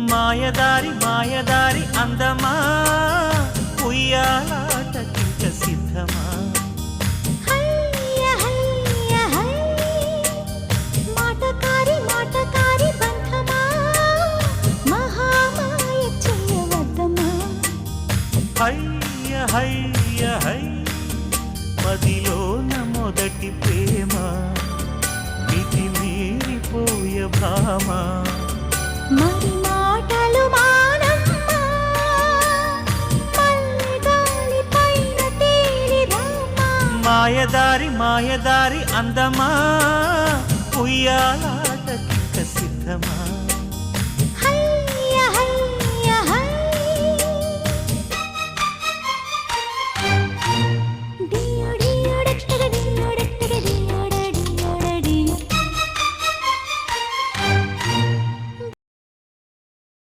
మాయదారి మాయదారి అందమా ఉయ్యాలాటకింక సిద్ధమా హయ్య హయ్య హై మాటకారి మాటకారి బంధమా మహామాయ చేయవద్దమా హయ్య హయ్య హై మదిలోన మొదటి ప్రేమ మితి మీరిపోయ భామ మరి మాటలు మానమ్మా మల్లె గాలి పైన తేలి రామా మాయదారి మాయదారి అందమా ఉయ్యాల